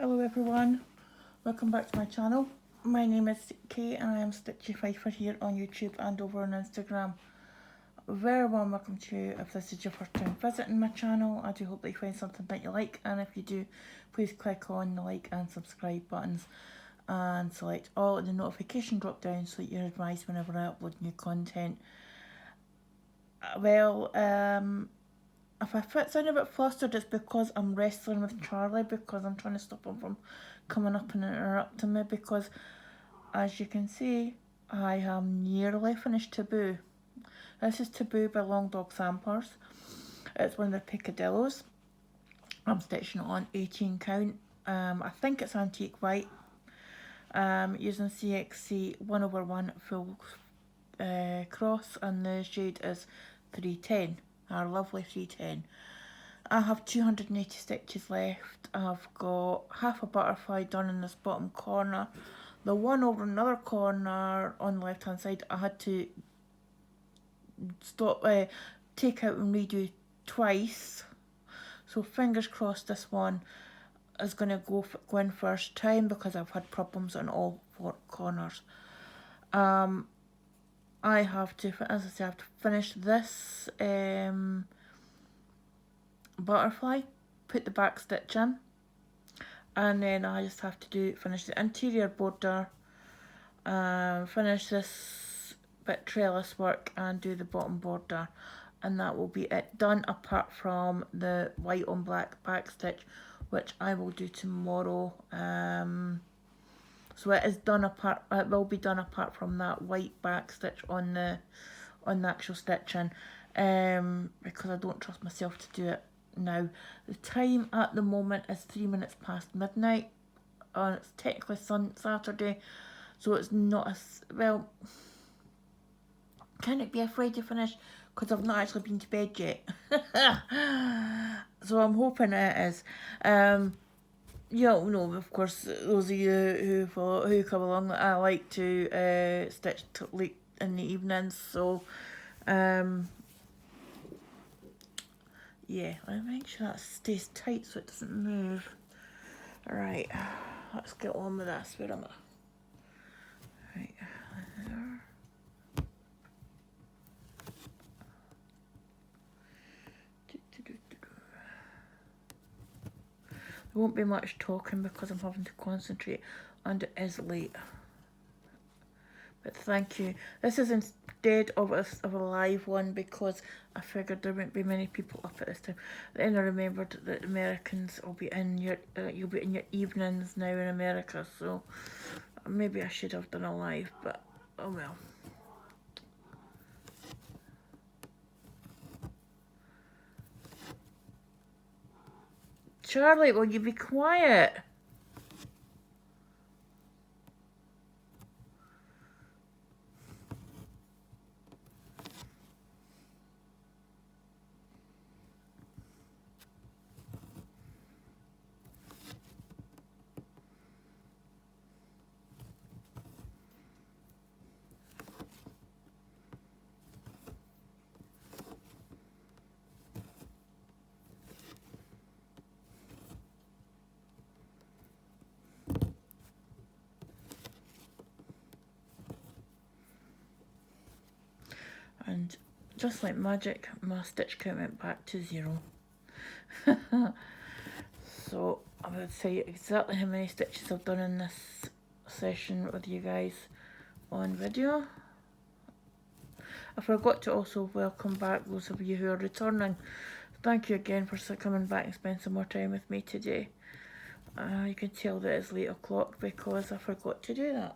Hello everyone, welcome back to my channel. My name is Kay and I am Stitchy Fifer here on YouTube and over on Instagram. Very warm welcome to you if this is your first time visiting my channel. I do hope that you find something that you like, and if you do, please click on the like and subscribe buttons and select all in the notification drop down so that you're advised whenever I upload new content. If I sound a bit flustered, it's because I'm wrestling with Charlie, because I'm trying to stop him from coming up and interrupting me, because as you can see, I have nearly finished Taboo. This is Taboo by Long Dog Sampers. It's one of the picadillos. I'm stitching it on 18 count. I think it's antique white. Using CXC 1/1 full cross, and the shade is 310. Our lovely 310. I have 280 stitches left. I've got half a butterfly done in this bottom corner. The one over another corner on the left hand side I had to stop, take out and redo twice. So fingers crossed this one is going to go in first time, because I've had problems on all four corners. I have to, as I say, I have to finish this butterfly, put the back stitch in, and then I just have to finish the interior border, finish this bit trellis work and do the bottom border, and that will be it done, apart from the white on black back stitch, which I will do tomorrow. So it is done apart. It will be done apart from that white back stitch on the actual stitching, because I don't trust myself to do it now. The time at the moment is 3 minutes past midnight. It's technically Saturday, so it's not as well. Can it be a Friday finish? Because I've not actually been to bed yet. So I'm hoping it is. Yeah, no, of course, those of you who come along, I like to stitch late in the evenings, so yeah, I'll make sure that stays tight so it doesn't move. Alright, let's get on with this. Where am I? Right, there. There won't be much talking because I'm having to concentrate, and it is late. But thank you. This is instead of a live one, because I figured there wouldn't be many people up at this time. Then I remembered that Americans will be in your you'll be in your evenings now in America, so maybe I should have done a live, but oh well. Charlie, will you be quiet? And just like magic, my stitch count went back to 0. So I would say exactly how many stitches I've done in this session with you guys on video. I forgot to also welcome back those of you who are returning. Thank you again for coming back and spending some more time with me today. You can tell that it's late o'clock because I forgot to do that.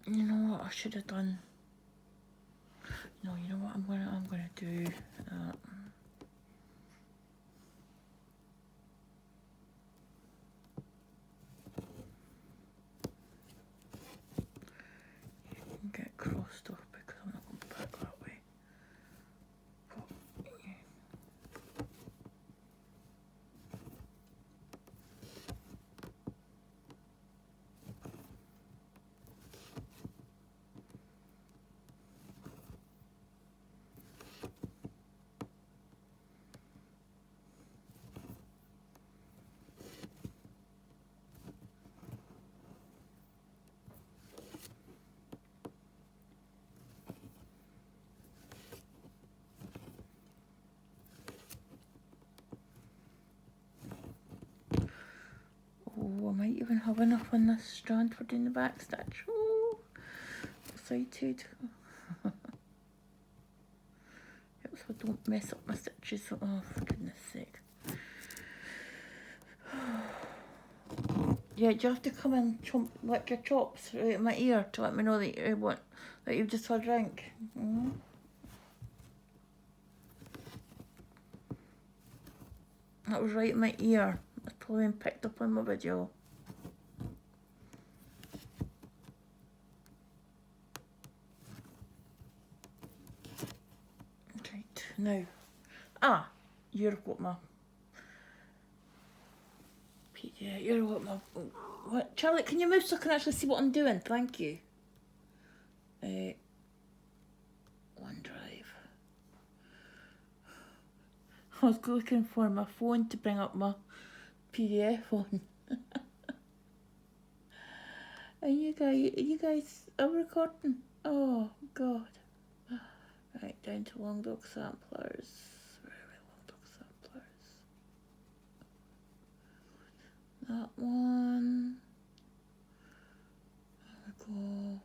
You know what I should have done? No, you know what I'm gonna do. Get crossed off because I'm not going back that way. But, yeah. on this strand for doing the back stitch. Oh, excited. Hope so I don't mess up my stitches. Oh, for goodness sake. Yeah, do you have to come and lick your chops right in my ear to let me know that you want that you've just had a drink? Mm. That was right in my ear. It's probably been picked up on my video. Right, now. You've got my... Yeah, you've got my... What? Charlie, can you move so I can actually see what I'm doing? Thank you. OneDrive. I was looking for my phone to bring up my PDF on. And you guys are recording? Oh, God. Right, down to long dog samplers. Where are my long dog samplers? That one. There we go.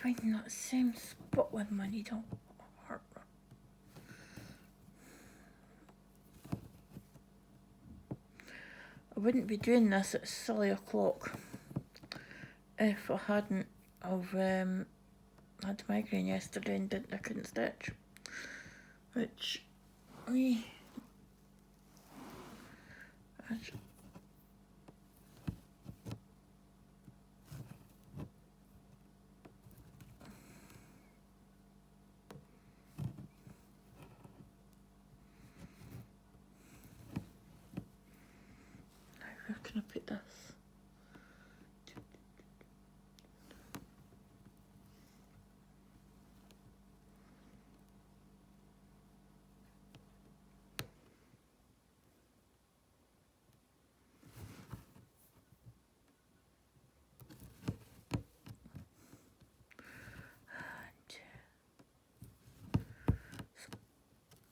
Finding that same spot with my needle. I wouldn't be doing this at silly o'clock if I hadn't had migraine yesterday and I couldn't stitch, which where can I put this?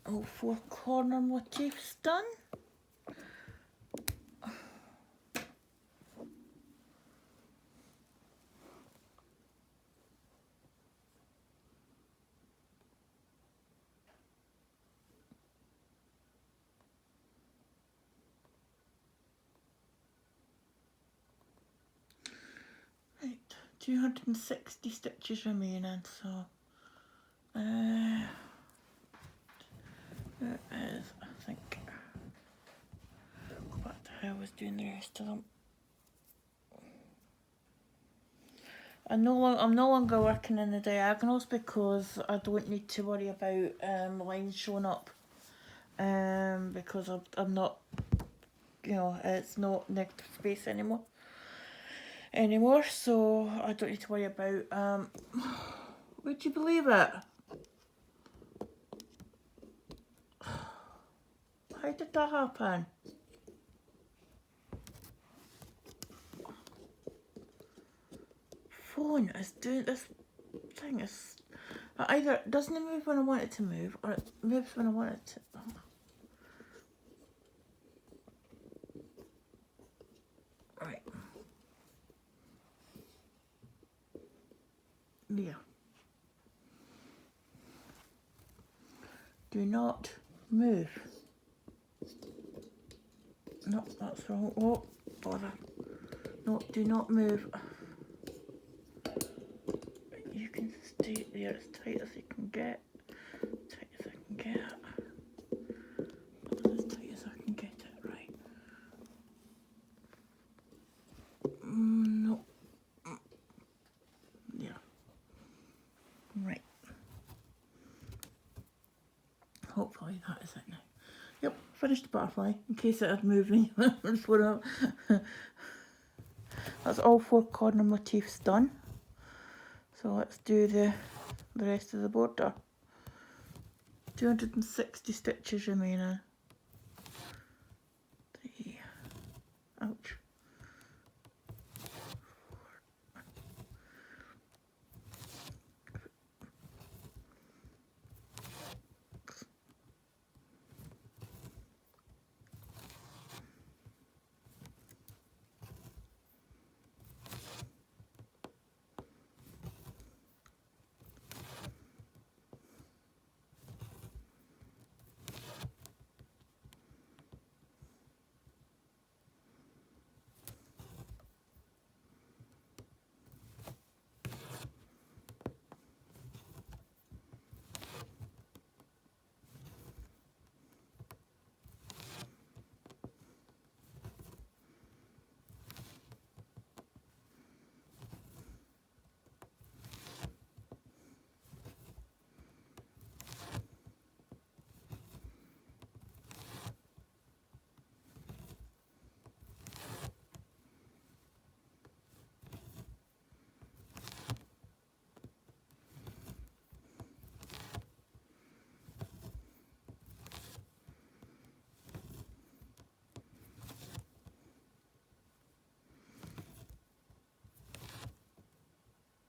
All four corner motifs done. Right, 260 stitches remaining, so there is, I think. Go back to how I was doing the rest of them. I'm no longer working in the diagonals because I don't need to worry about lines showing up. Because I'm not, it's not negative space anymore. So I don't need to worry about. Would you believe it? How did that happen? Phone is doing this thing is either doesn't it move when I want it to move, or it moves when I want it to. Right. Yeah. Do not move. No, that's wrong. Oh, bother. No, do not move. there as tight as you can get. Tight as I can get it. As tight as I can get it, right. No. Yeah. Right. Hopefully that is it now. Yep, finished the butterfly, in case it had moved when you were That's all 4 corner motifs done. So let's do the rest of the border. 260 stitches remaining. 3. Ouch.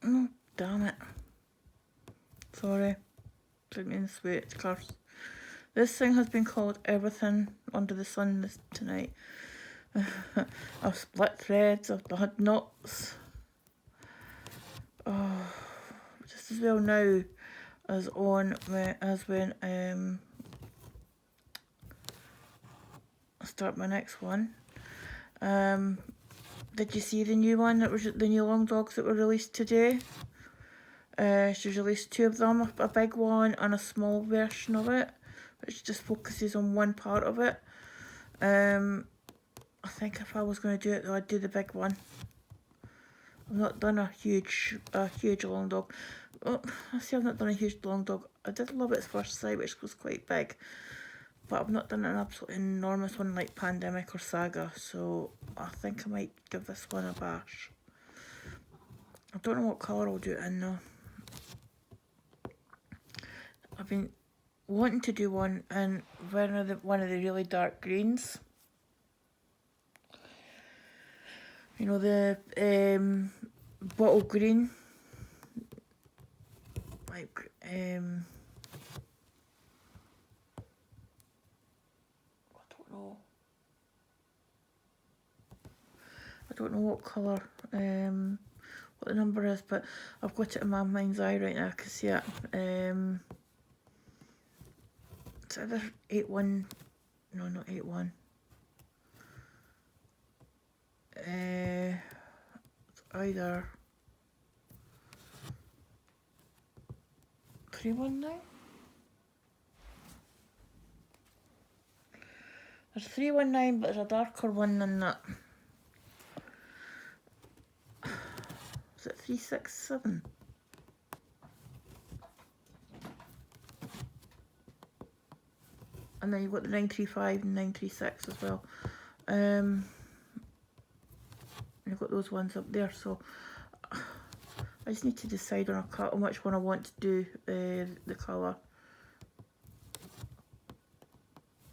'Oh, damn it. Sorry. Didn't mean to swear, it's curse. This thing has been called everything under the sun tonight. I've split threads, I've had knots. Oh, just as well now as when I start my next one. Did you see the new one that was the new long dogs that were released today? She's released 2 of them, a big one and a small version of it, which just focuses on one part of it. I think if I was going to do it though, I'd do the big one. I've not done a huge long dog. Oh, I see I've not done a huge long dog. I did love its first sight, which was quite big. But I've not done an absolutely enormous one like Pandemic or Saga, so I think I might give this one a bash. I don't know what colour I'll do it in though. I've been wanting to do one in one of the really dark greens. You know, the bottle green. Like, I don't know what colour, what the number is, but I've got it in my mind's eye right now, I can see it. It's either 81, no, not 81. It's either 319. There's 319, but there's a darker one than that. Is it 367? And then you've got the 935 and 936 as well. You've got those ones up there, so I just need to decide on which one I want to do the colour.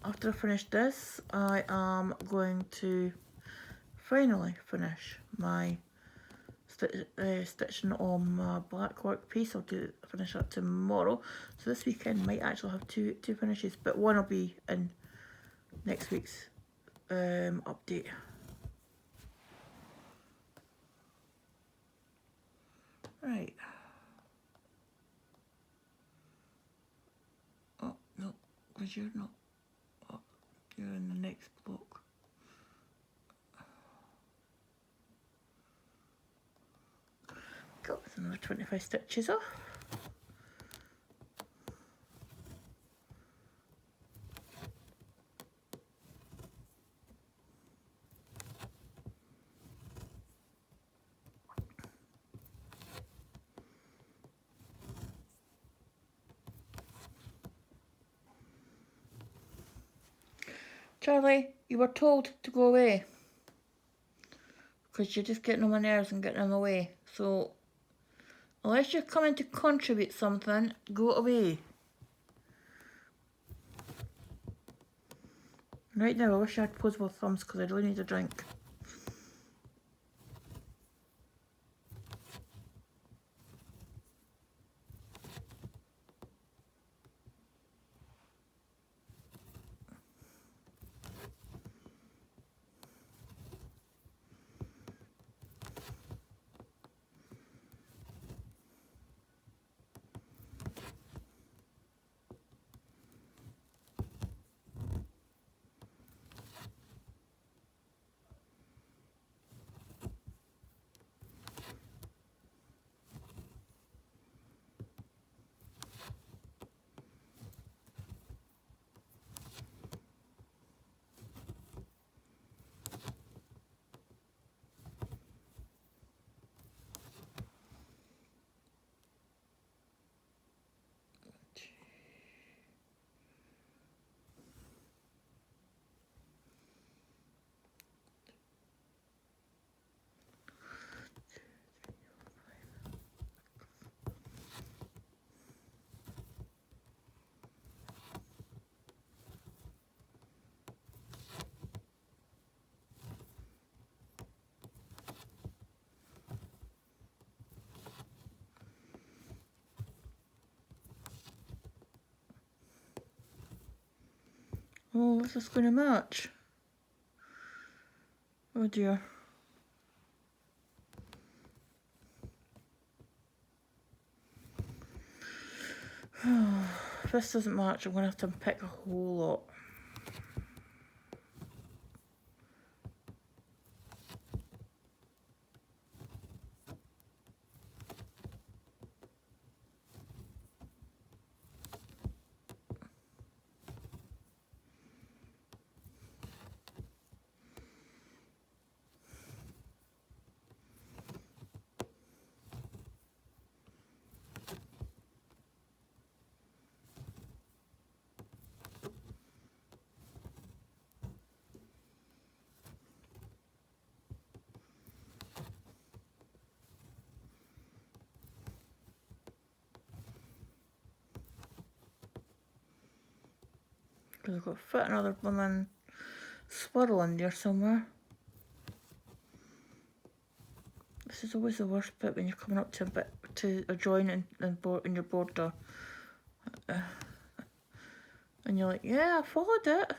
After I finish this, I am going to finally finish my stitching on my black work piece. I'll finish that tomorrow. So this weekend might actually have two finishes, but one will be in next week's update. Right. Oh no, because you're not. Oh, you're in the next block. Got another 25 stitches off. Charlie, you were told to go away. Because you're just getting on my nerves and getting in my way. So, unless you're coming to contribute something, go away. Right now, I wish I had posable thumbs because I really need a drink. Oh, this is going to match. Oh dear. If this doesn't match, I'm going to have to pick a whole lot. Because I've got to fit another blooming swirl in there somewhere. This is always the worst bit when you're coming up to a join in your border. And you're like, yeah, I followed it.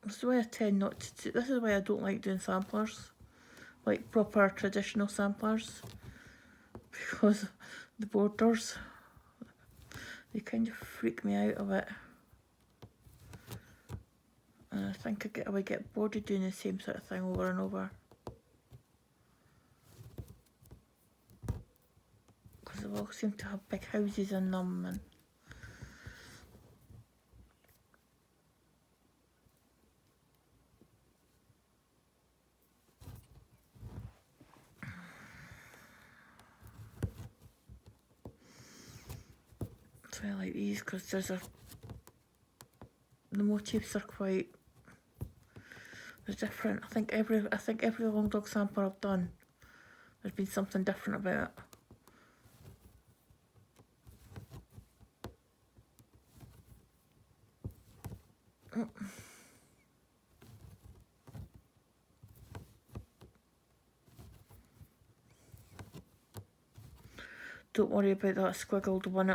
This is why I tend not to do, this is why I don't like doing samplers. Like proper traditional samplers. Because the borders, they kind of freak me out a bit. And I think I would get bored of doing the same sort of thing over and over. Because they all seem to have big houses in them. And so I like these because the motifs are quite, they're different. I think every long dog sampler I've done, there's been something different about it. Don't worry about that squiggled one,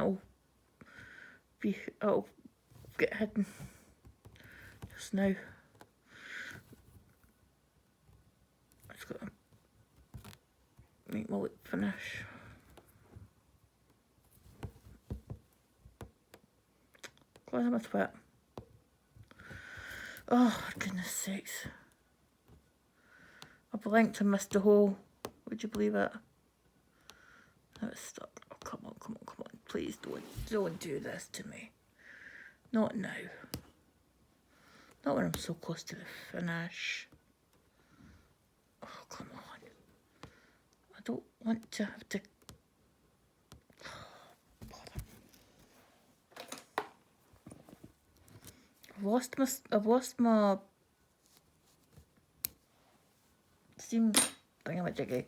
it'll get hidden just now. It's got to make my lip finish. Glad I'm a twit. Oh, goodness sakes. I blinked and missed the hole. Would you believe it? Now it's stuck. Oh, come on. Please don't do this to me. Not now. Not when I'm so close to the finish. Oh, come on. I don't want to have to... Oh, bother. I've lost my steam thingamajiggy.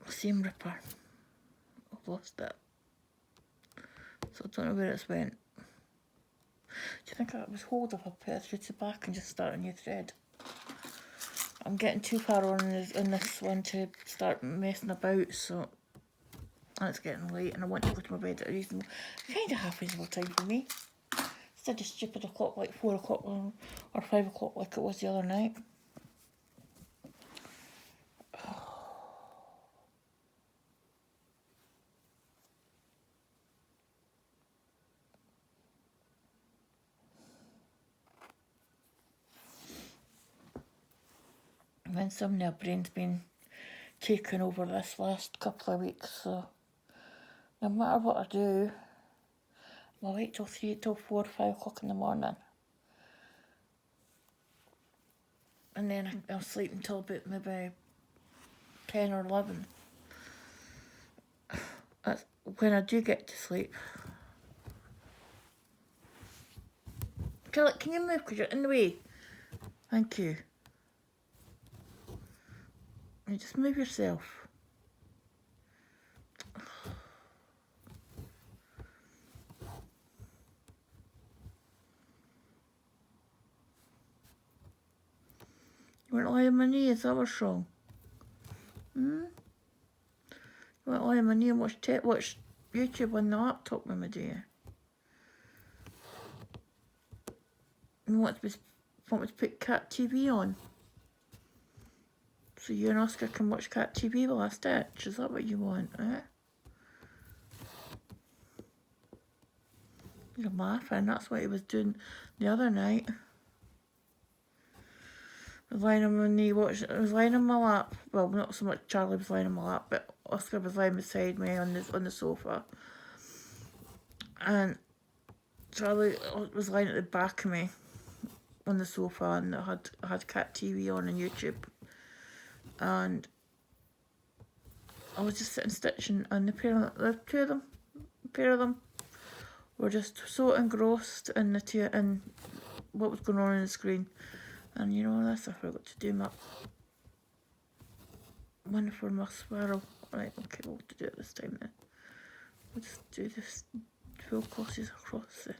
Seam ripper. I've lost it. So I don't know where it's went. Do you think I was hold if I put it through to the back and just start a new thread? I'm getting too far on this one to start messing about, so and it's getting late and I want to go to my bed at a reasonable, kind of half reasonable time for me. Instead of stupid o'clock like 4 o'clock or 5 o'clock like it was the other night. When some of brain's been taken over this last couple of weeks, so no matter what I do, I'll wait till 4 or 5 o'clock in the morning. And then I'll sleep until about maybe 10 or 11. That's when I do get to sleep. Charlotte, can you move because you're in the way? Thank you. You just move yourself. You weren't lying on my knee, is that what's wrong? You weren't lying on my knee and watch YouTube on the laptop with me, do you? You want me to put Cat TV on? So you and Oscar can watch Cat TV while I stitch? Is that what you want, eh? You're laughing, that's what he was doing the other night. I was lying on my knee, I was lying on my lap. Well, not so much Charlie was lying on my lap, but Oscar was lying beside me on the sofa. And Charlie was lying at the back of me on the sofa, and I had Cat TV on YouTube. And I was just sitting stitching, and the pair of them were just so engrossed in what was going on the screen. And you know this, I forgot to do my one for my swirl. Right, okay, we'll have to do it this time then. We'll just do this 12 crosses across then.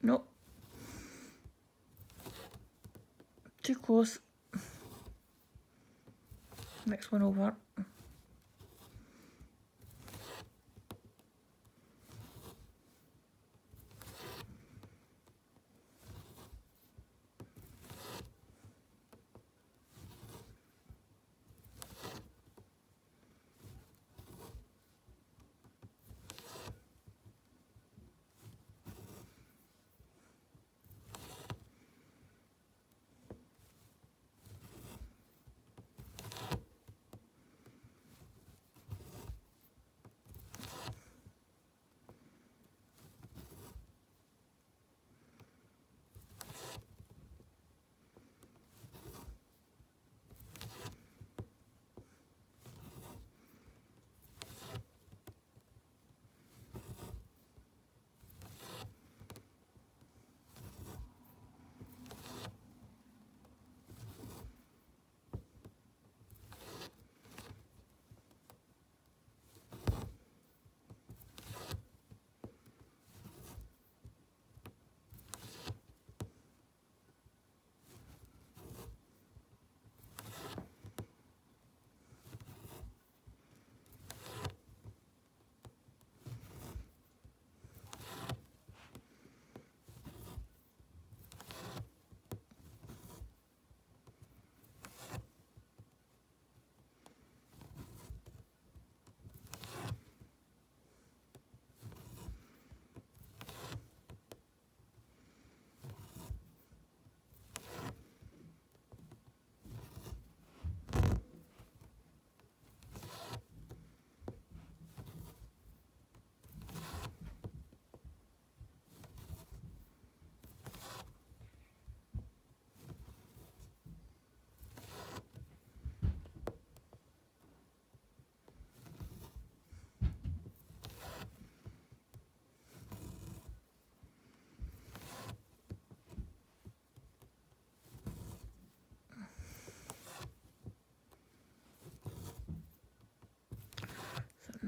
Nope. Too close. Next one over.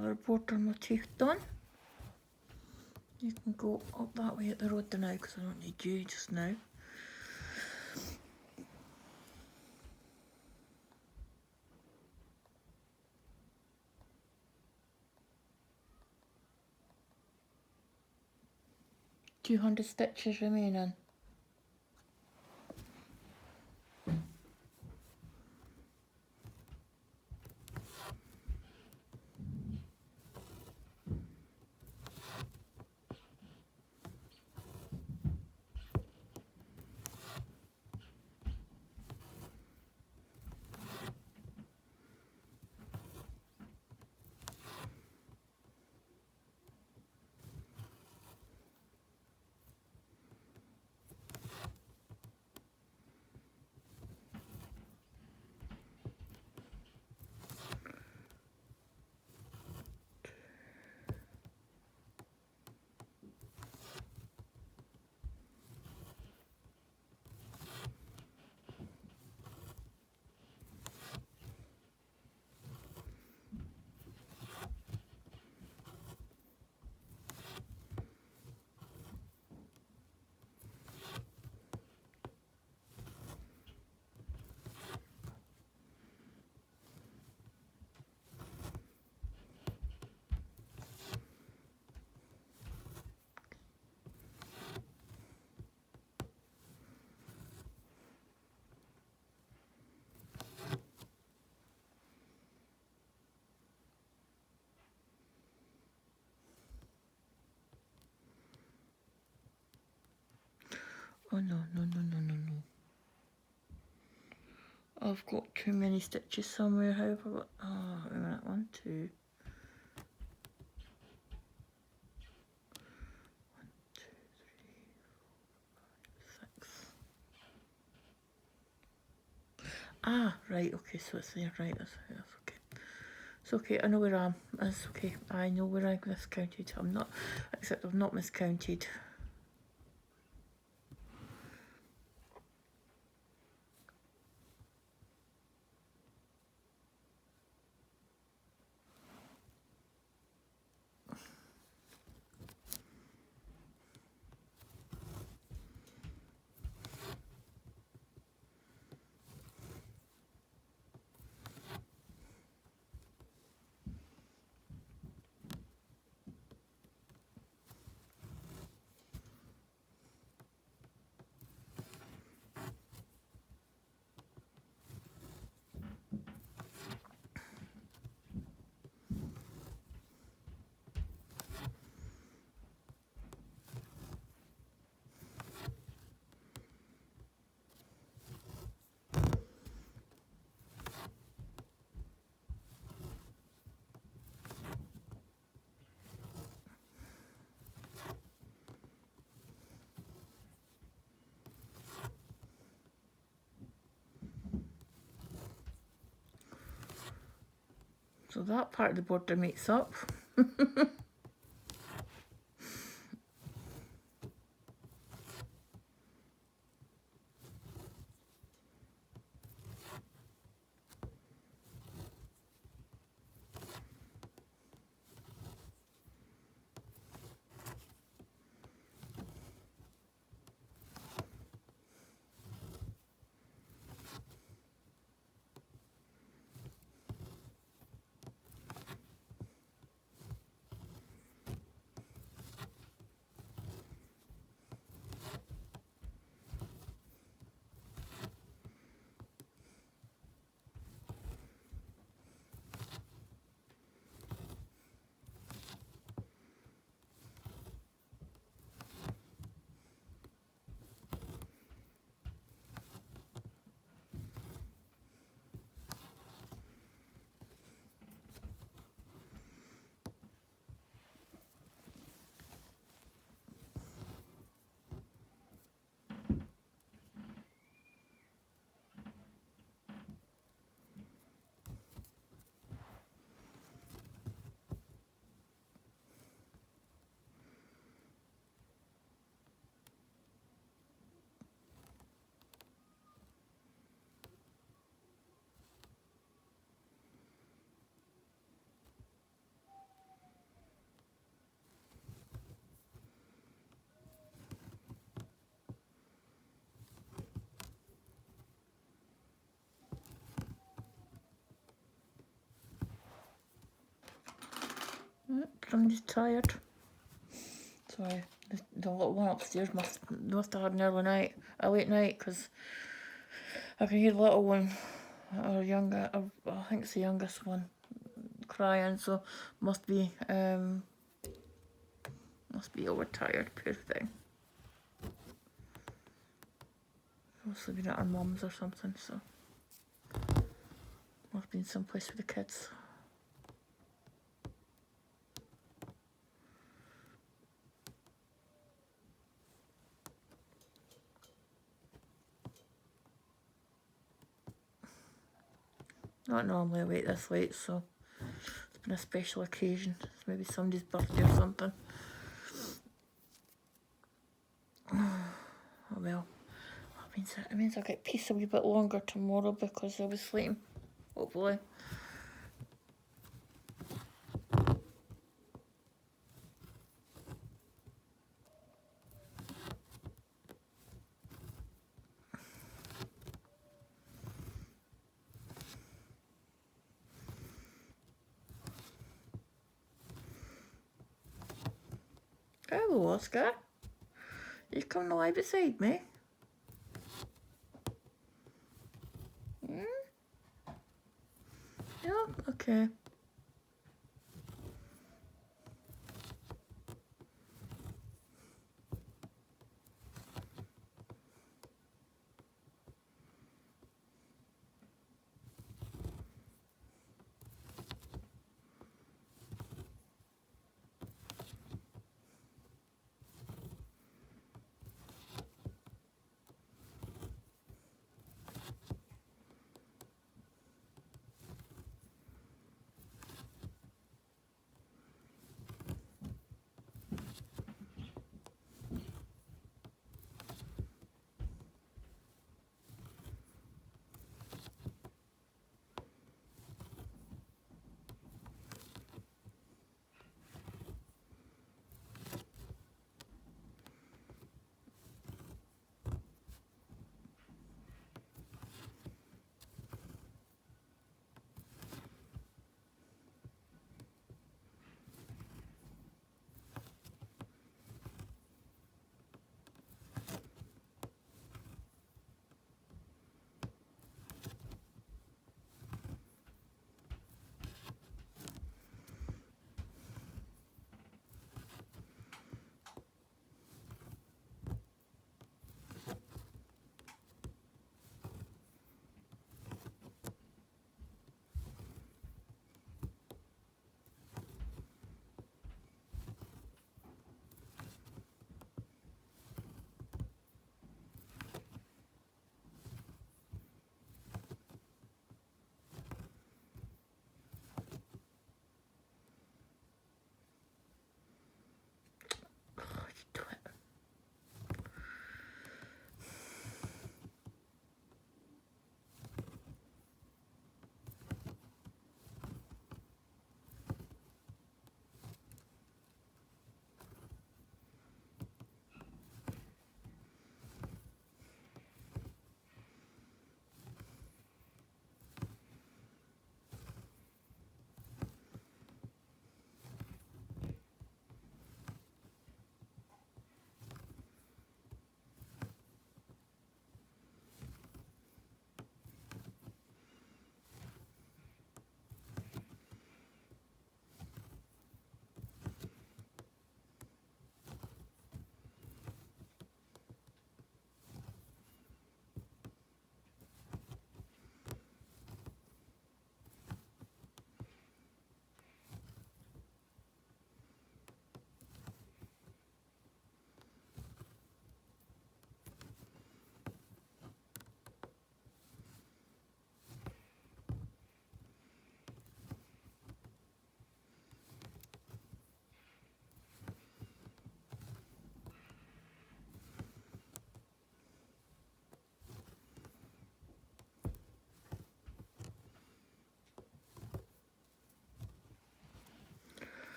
another border motif done. You can go up that way at the road now because I don't need you just now. $200 stitches remaining. Oh no, no, no, no, no, no. I've got too many stitches somewhere, however, oh, wait a minute, 1, 2. 1, 2, 3, 4, 5, 6. Ah, right, okay, so it's there, right, that's okay. It's okay, I know where I am, that's okay, I know where I miscounted, I'm not, except I've not miscounted. So that part of the border makes up. Somebody's tired. Sorry, the little one upstairs must have had an early night, a late night, because I can hear the little one, or younger, I think it's the youngest one, crying. So must be overtired, poor thing. Must have been at her mum's or something. So must have been someplace with the kids. Not normally awake this late, so it's been a special occasion. It's maybe somebody's birthday or something. Oh well. It means I'll get peace a wee bit longer tomorrow because I'll be sleeping, hopefully. Hello, Oscar. You coming to lie beside me? Yeah, okay.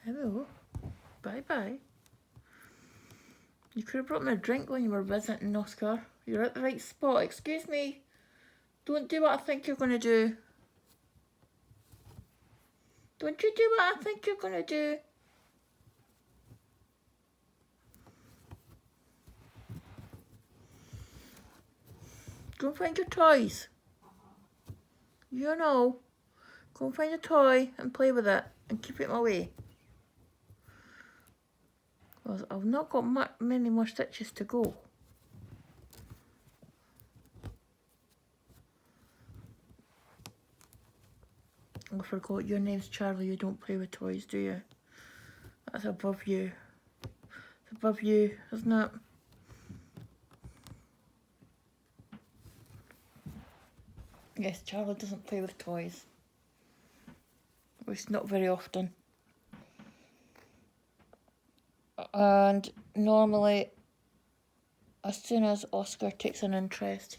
Hello. Bye bye. You could have brought me a drink when you were visiting, Oscar. You're at the right spot. Excuse me. Don't do what I think you're going to do. Don't you do what I think you're going to do. Go and find your toys. You know. Go and find a toy and play with it and keep it my way. Because I've not got many more stitches to go. I forgot your name's Charlie. You don't play with toys, do you? That's above you. It's above you, isn't it? Yes, Charlie doesn't play with toys. At least not very often. And normally, as soon as Oscar takes an interest,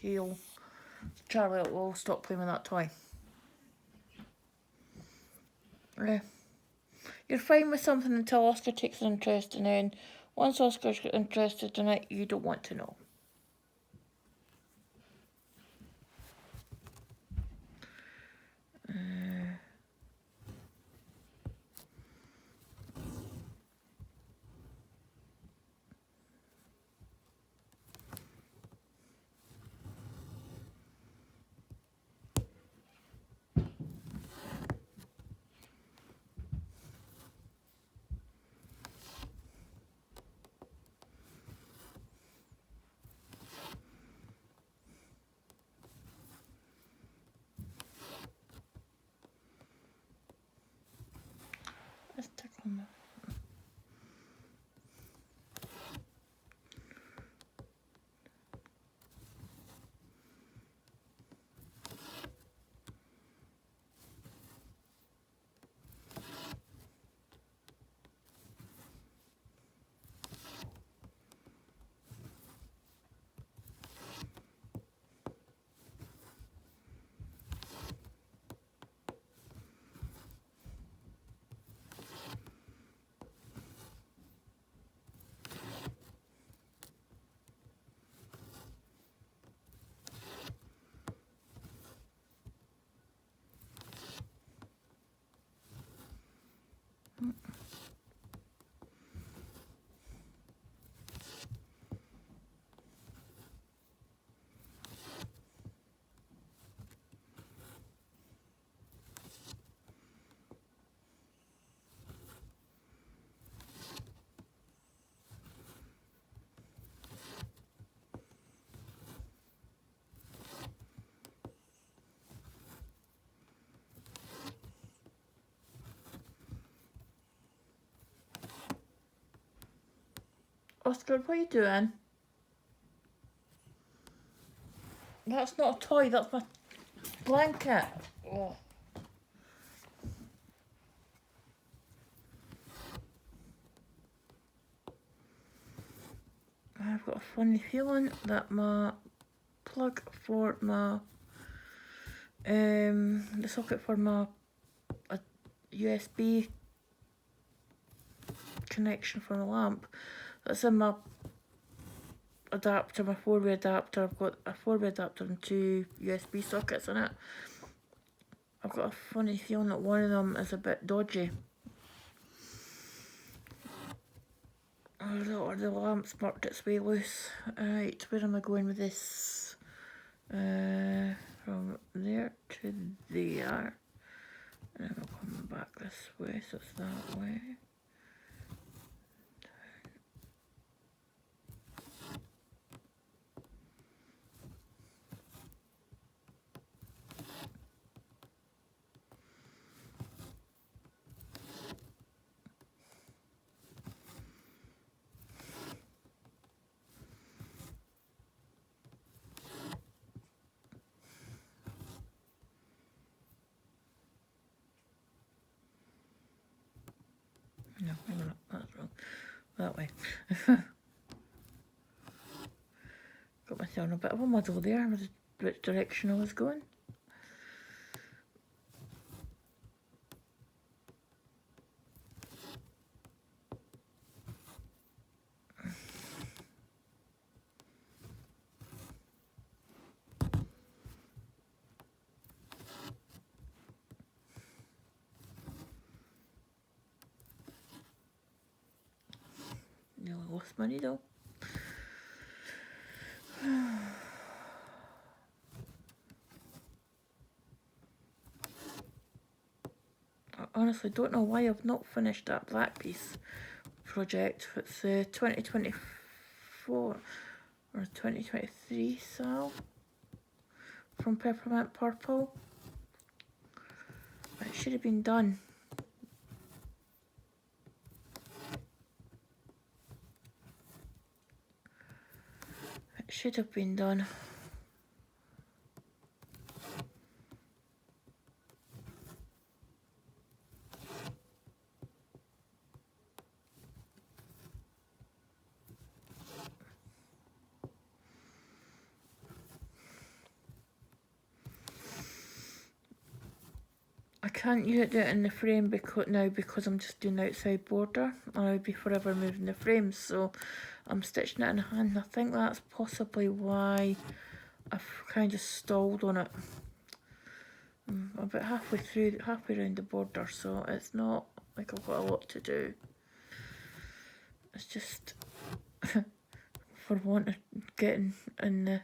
Charlie will stop playing with that toy. You're fine with something until Oscar takes an interest, and then once Oscar's interested in it, you don't want to know. Let's tickle him. Oscar, what are you doing? That's not a toy, that's my blanket. Oh. I've got a funny feeling that my plug for my the socket for my USB connection for the lamp that's in my adapter, my 4-way adapter. I've got a 4-way adapter and 2 USB sockets in it. I've got a funny feeling that one of them is a bit dodgy. Or the lamp's marked its way loose. Right, where am I going with this? From there to there. And I'm coming back this way, so it's that way. No, hang on, that's wrong. That way. Got myself in a bit of a muddle there with which direction I was going. costs money though. I honestly don't know why I've not finished that black piece project. It's the 2024 or 2023 sal from Peppermint Purple. It should have been done. It should have been done. I can't do it in the frame because I'm just doing the outside border and I'll be forever moving the frames, so I'm stitching it in hand. I think that's possibly why I've kind of stalled on it. I'm about halfway around the border, so it's not like I've got a lot to do. It's just for want of getting in the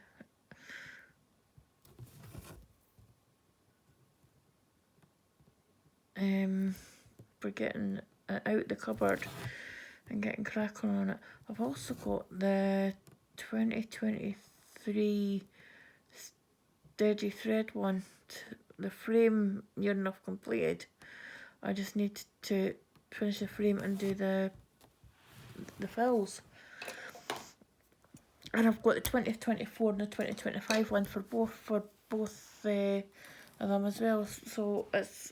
for getting it out the cupboard and getting cracking on it. I've also got the 2023 steady thread one. The frame near enough completed. I just need to finish the frame and do the fills. And I've got the 2024 and the 2025 one for both of them as well. So it's,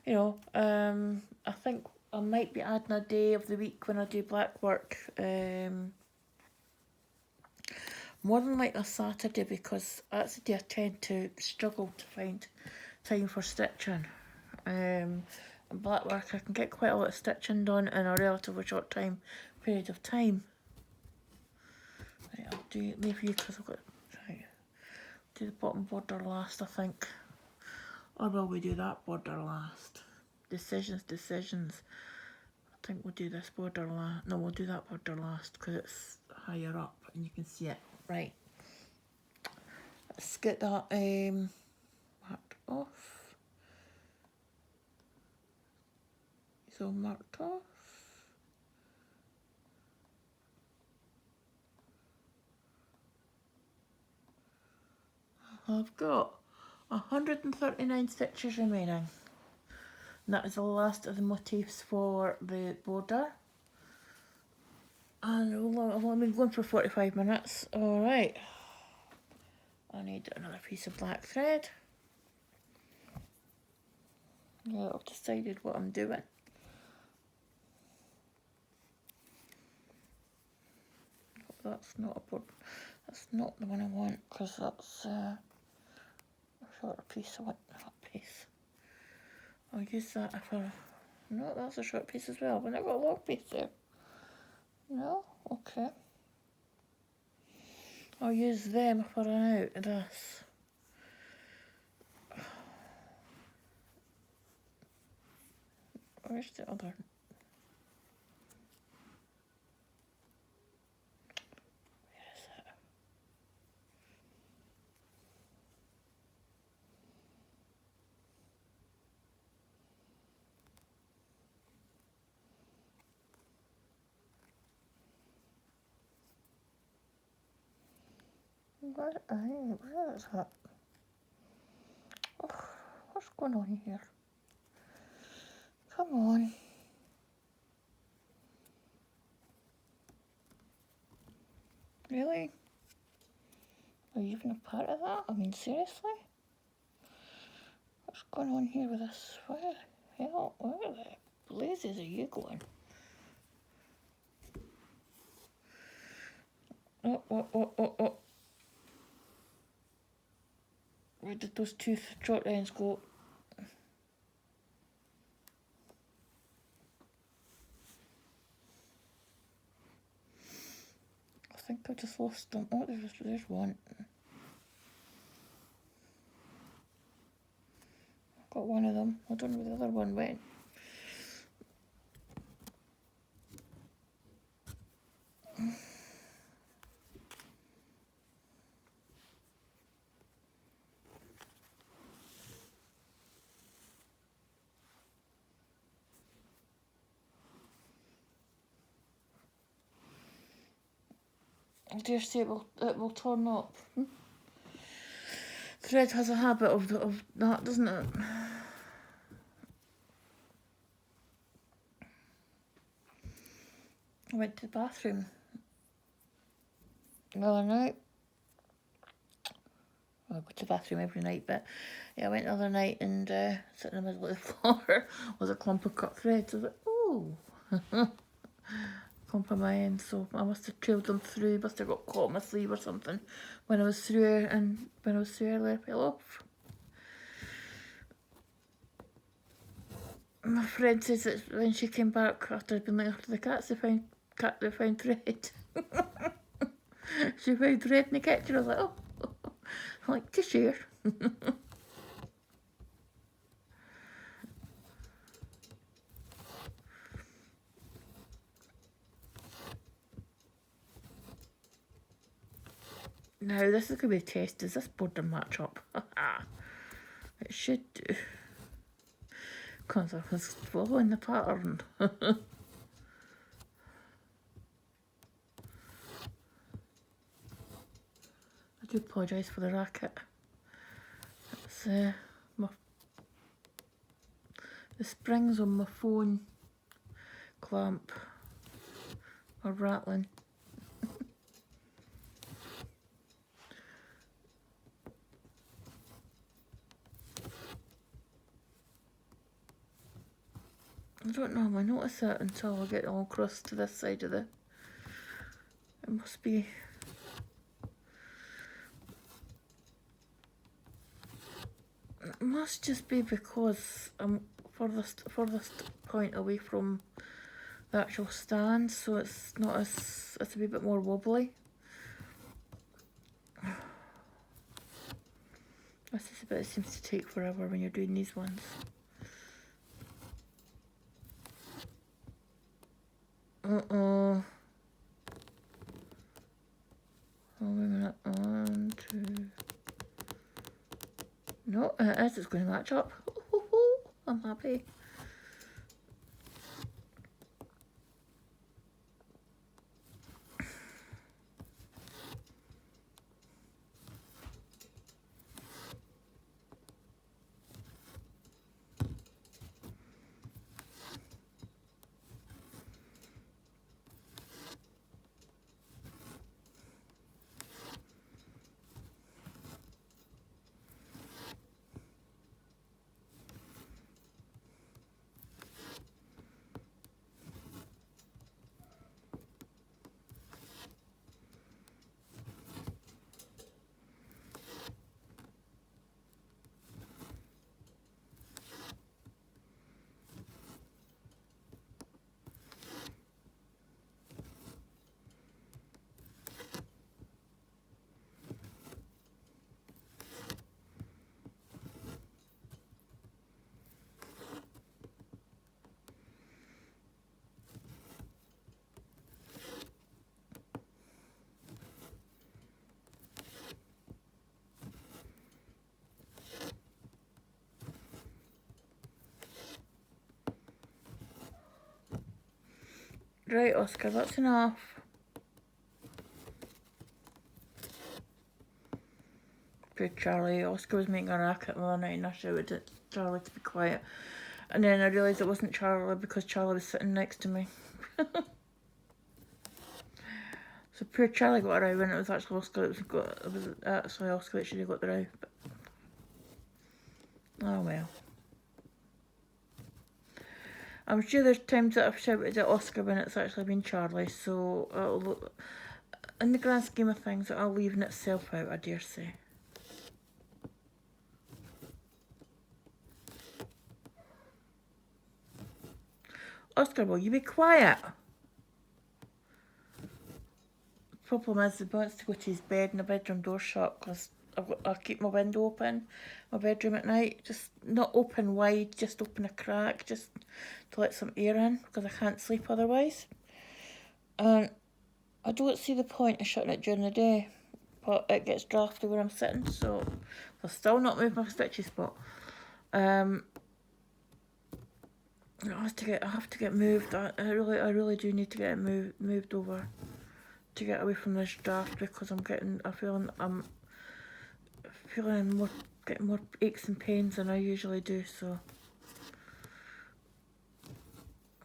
you know, I think I might be adding a day of the week when I do black work. More than like a Saturday, because that's the day I tend to struggle to find time for stitching. And black work, I can get quite a lot of stitching done in a relatively short period of time. Right, I'll leave you because I've got do the bottom border last, I think. Or will we do that border last? Decisions. I think we'll do this border last. No, we'll do that border last because it's higher up and you can see it. Right. Let's get that marked off. It's all marked off. I've got 139 stitches remaining. And that is the last of the motifs for the border. And I've only been going for 45 minutes. Alright. I need another piece of black thread. Yeah, I've decided what I'm doing. That's not a board. That's not the one I want because that's a shorter piece. I want that piece. I'll use that if I... No, that's a short piece as well, but I've got a long piece there. No? Okay. I'll use them if I run out of this. Where's the other? Where is it? Where is that? Oh, what's going on here? Come on. Really? Are you even a part of that? I mean, seriously? What's going on here with this? Where the blazes are you going? Oh. Where did those two short ends go? I think I just lost them. Oh, there's one. I've got one of them. I don't know where the other one went. dare say it will turn up. Thread has a habit of that, doesn't it? I went to the bathroom the other night. Well, I go to the bathroom every night, but yeah, I went the other night and sitting in the middle of the floor was a clump of cut threads. I was like, ooh. Clump of my end, so I must have trailed them through, must have got caught on my sleeve or something when I was through, and when I was through earlier, I fell off. My friend says that when she came back after I'd been looking after the cats, they found thread. She found thread in the kitchen. I was like, oh, I'm like, to share. Now, this is going to be a test. Does this border match up? It should do. Because I was following the pattern. I do apologise for the racket. It's the springs on my phone clamp are rattling. I don't normally notice that until I get all across to this side of the... It must be... It must just be because I'm furthest point away from the actual stand, so it's not as... It's a wee bit more wobbly. This is a bit, it seems to take forever when you're doing these ones. Oh, wait a minute. 1, 2. No, it is. It's going to match up. I'm happy. Right, Oscar, that's enough. Poor Charlie. Oscar was making a racket the other night and I shouted at Charlie to be quiet. And then I realised it wasn't Charlie because Charlie was sitting next to me. So poor Charlie got a row when it was actually Oscar that was actually Oscar that should have got the row. But oh well. I'm sure there's times that I've shouted at Oscar when it's actually been Charlie, so in the grand scheme of things, I'll leave itself out, I dare say. Oscar, will you be quiet? The problem is he wants to go to his bed and the bedroom door's shut because I keep my window open, my bedroom at night, just not open wide, just open a crack, just to let some air in because I can't sleep otherwise. And I don't see the point of shutting it during the day, but it gets drafty where I'm sitting, so I'll still not move my stitchy spot. I have to get moved. I really do need to get it moved over to get away from this draft because I'm getting, getting more aches and pains than I usually do, so.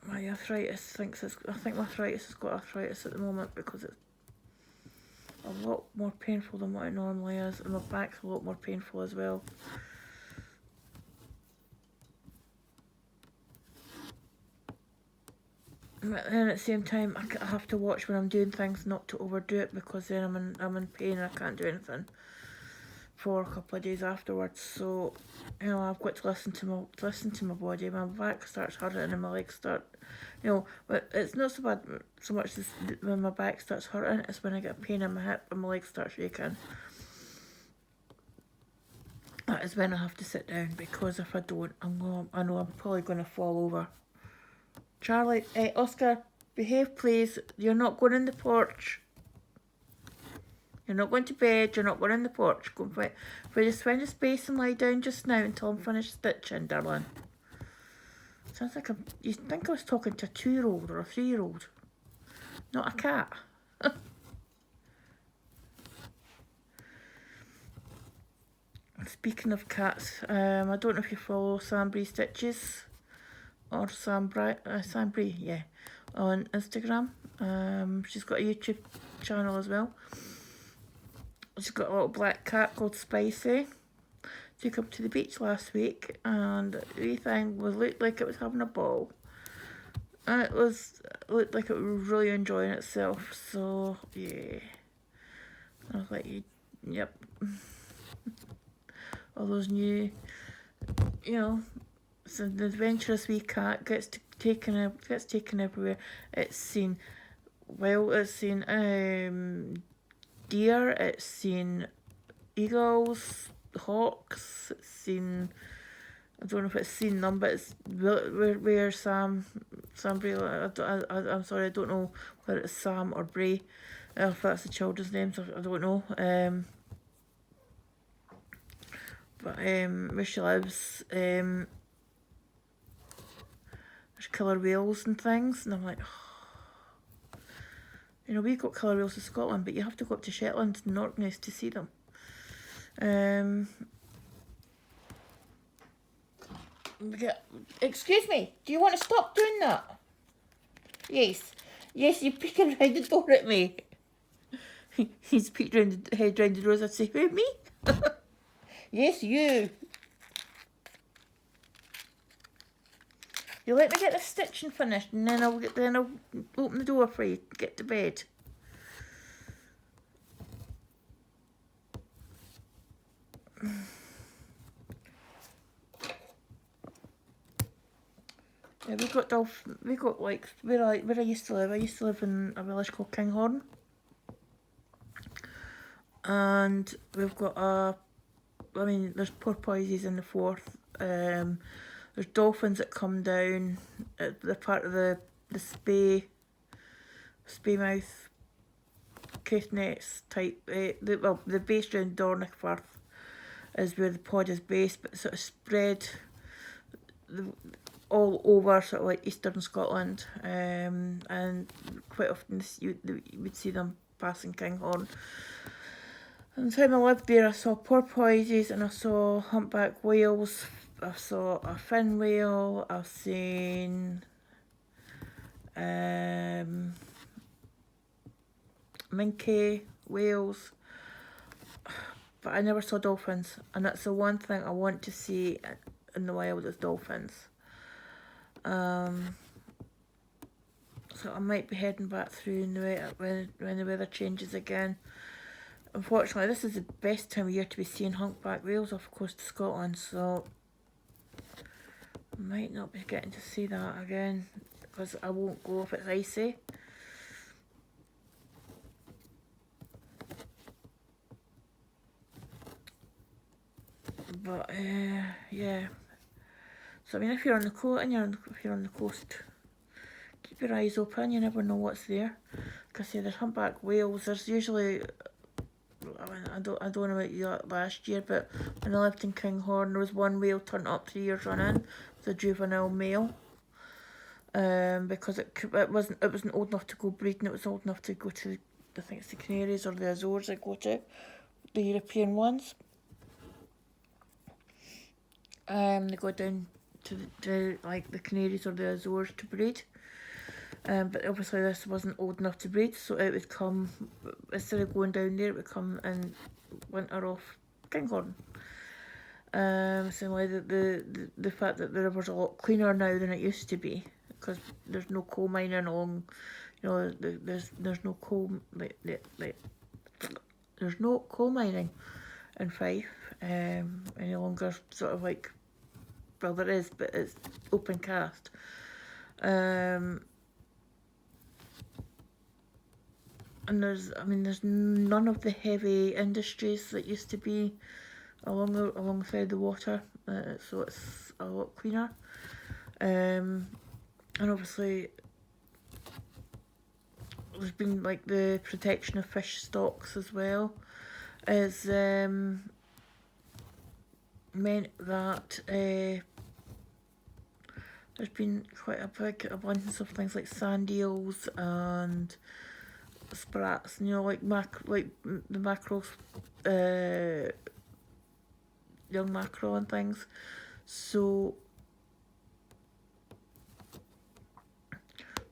My arthritis I think my arthritis has got arthritis at the moment because it's a lot more painful than what it normally is, and my back's a lot more painful as well. But then at the same time, I have to watch when I'm doing things not to overdo it, because then I'm in pain and I can't do anything for a couple of days afterwards. So, you know, I've got to listen to my body. My back starts hurting and my legs start, you know, but it's not so bad so much as when my back starts hurting. It's when I get a pain in my hip and my legs start shaking. That is when I have to sit down, because if I don't, I know I'm probably going to fall over. Charlie, Oscar, behave please. You're not going in the porch. You're not going to bed, you're not going in the porch. Go and just find a space and lie down just now until I'm finished stitching, darling. Sounds like you think I was talking to a 2-year-old or a 3-year-old. Not a cat. Speaking of cats, I don't know if you follow Sambry Stitches or Sambry, yeah, on Instagram. She's got a YouTube channel as well. She's got a little black cat called Spicy. Took up to the beach last week, and everything looked like it was having a ball. And it looked like it was really enjoying itself. So yeah, I was like, yep. All those new, you know, so the adventurous wee cat gets taken everywhere. It's seen deer, it's seen eagles, hawks, it's seen, I don't know if it's seen them, but it's where I'm sorry, I don't know whether it's Sam or Bray, if that's the children's names, I don't know. But where she lives, there's killer whales and things, and I'm like, oh. You know, we've got killer whales in Scotland, but you have to go up to Shetland and Orkneys to see them. Excuse me, do you want to stop doing that? Yes, you're peeking round the door at me. He's peeked head round the door as I'd say, who, me? Yes, you. You let me get the stitching finished, and then I'll open the door for you to get to bed. Yeah, we got like where I used to live. I used to live in a village called Kinghorn, and we've got there's porpoises in the Forth. There's dolphins that come down at the part of the Spaymouth, Caithness type. The base round Dornoch Firth is where the pod is based, but sort of spread all over sort of like eastern Scotland, and quite often you would see them passing Kinghorn. And the time I lived there, I saw porpoises and I saw humpback whales. I saw a fin whale. I've seen minke whales, but I never saw dolphins, and that's the one thing I want to see in the wild is dolphins. So I might be heading back through when the weather changes again. Unfortunately, this is the best time of year to be seeing humpback whales off the coast of Scotland, so I might not be getting to see that again, because I won't go if it's icy. But yeah. So I mean, if you're on the coast if you're on the coast, keep your eyes open. You never know what's there. Like I say, there's humpback whales. There's usually, I mean, I don't know about you last year, but when I lived in Kinghorn, there was one whale turned up 3 years running. It's a juvenile male. Because it wasn't old enough to go breeding. It was old enough to go to I think it's the Canaries or the Azores I go to, the European ones. They go down to like the Canaries or the Azores to breed. But obviously this wasn't old enough to breed, so it would come, instead of going down there, it would come in winter off Kinghorn. Similarly, the fact that the river's a lot cleaner now than it used to be, because there's no coal mining along, there's no coal, there's no coal mining in Fife any longer, sort of like, well there is, but it's open cast. And there's none of the heavy industries that used to be alongside the water, so it's a lot cleaner. And obviously there's been like the protection of fish stocks as well, is meant that there's been quite a big abundance of things like sand eels and sprats, like the mackerel, young mackerel and things. So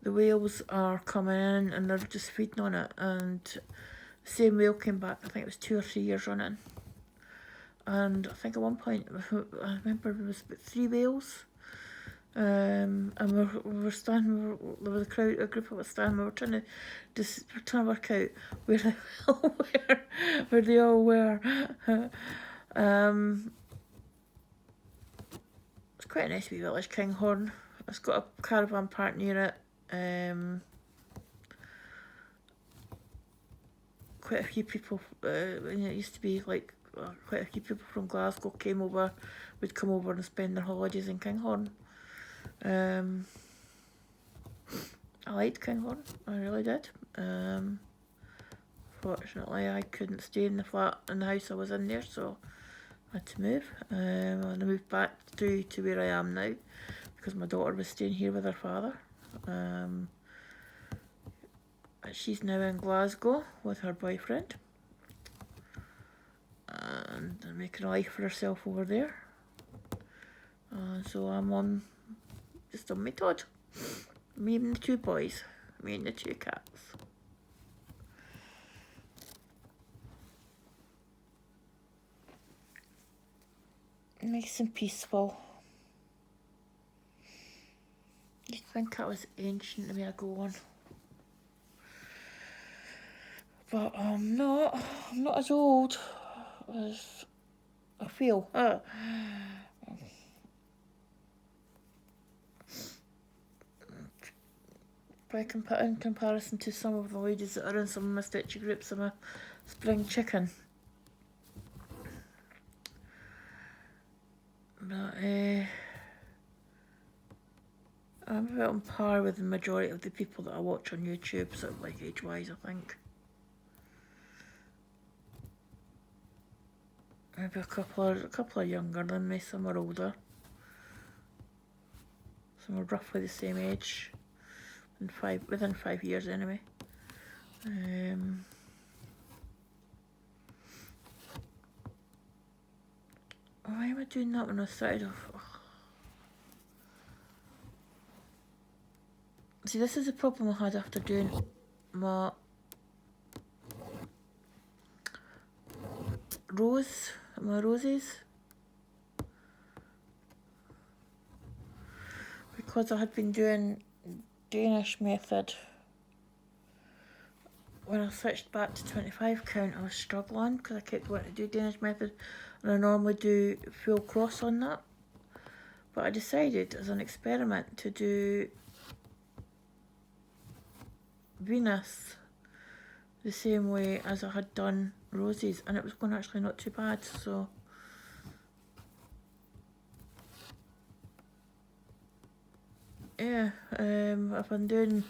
the whales are coming in and they're just feeding on it, and the same whale came back, I think it was 2 or 3 years running, and I think at one point, I remember there was about 3 whales. And we were standing, there was a group of us standing, we were trying to work out where they all were, where they all were. It's quite a nice wee village, Kinghorn. It's got a caravan park near it. Quite a few people, it used to be like quite a few people from Glasgow would come over and spend their holidays in Kinghorn. I liked Kinghorn, I really did. Fortunately I couldn't stay in the house I was in there, so I had to move. And I moved back to where I am now, because my daughter was staying here with her father. She's now in Glasgow with her boyfriend, and making a life for herself over there. So I'm just on my Todd. Me and the 2 boys. Me and the 2 cats. Nice and peaceful. You'd think I was ancient the way I go on. But I'm not as old as I feel. In comparison to some of the ladies that are in some of my stitchy groups, I'm a spring chicken. But I'm about on par with the majority of the people that I watch on YouTube, sort of like age-wise, I think. Maybe a couple are younger than me, some are older. Some are roughly the same age. Within 5 years anyway. Why am I doing that when I started off? See, this is the problem I had after doing my roses. Because I had been doing Danish method. When I switched back to 25 count, I was struggling because I kept wanting to do Danish method, and I normally do full cross on that. But I decided as an experiment to do Venus the same way as I had done roses, and it was going actually not too bad. So yeah, if I'm doing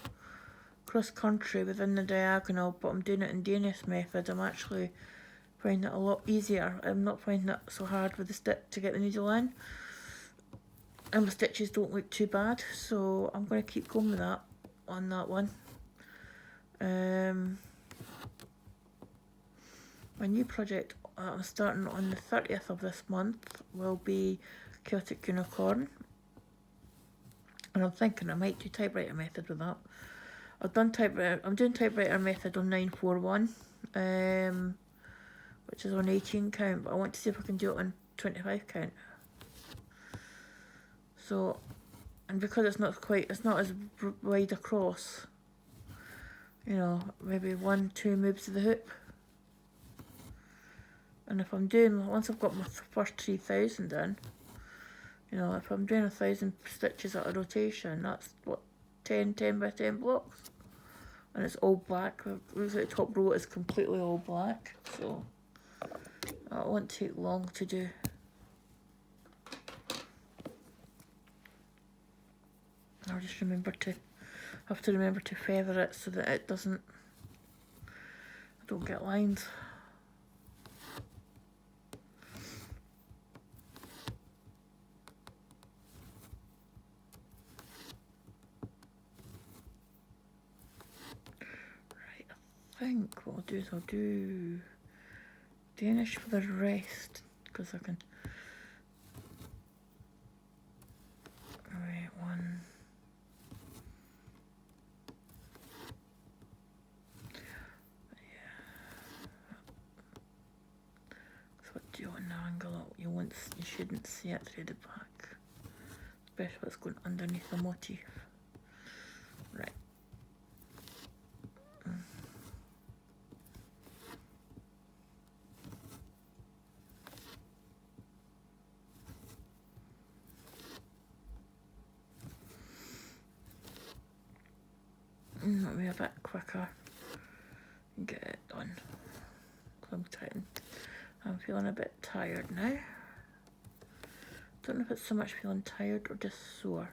cross country within the diagonal, but I'm doing it in Danish method, I'm actually finding it a lot easier. I'm not finding it so hard with the stick to get the needle in, and my stitches don't look too bad, so I'm going to keep going with that on that one. My new project I'm starting on the 30th of this month will be Celtic Unicorn. And I'm thinking I might do typewriter method with that. I'm doing typewriter method on 941, which is on 18 count, but I want to see if I can do it on 25 count. So, and because it's not as wide across, you know, maybe 1-2 moves of the hoop. And if I'm doing, once I've got my first 3,000 in, you know, if I'm doing 1,000 stitches at a rotation, that's what, 10 by 10 blocks. And it's all black. Looks like the top row is completely all black, so that won't take long to do. I'll just have to remember to feather it so that I don't get lines. I think what I'll do is I'll do Danish for the rest, because I can. Wait, one. Yeah. So what do you want an angle? You shouldn't see it through the back, especially what's going underneath the motif. Right. Let me a bit quicker and get it done. I'm feeling a bit tired now. Don't know if it's so much feeling tired or just sore.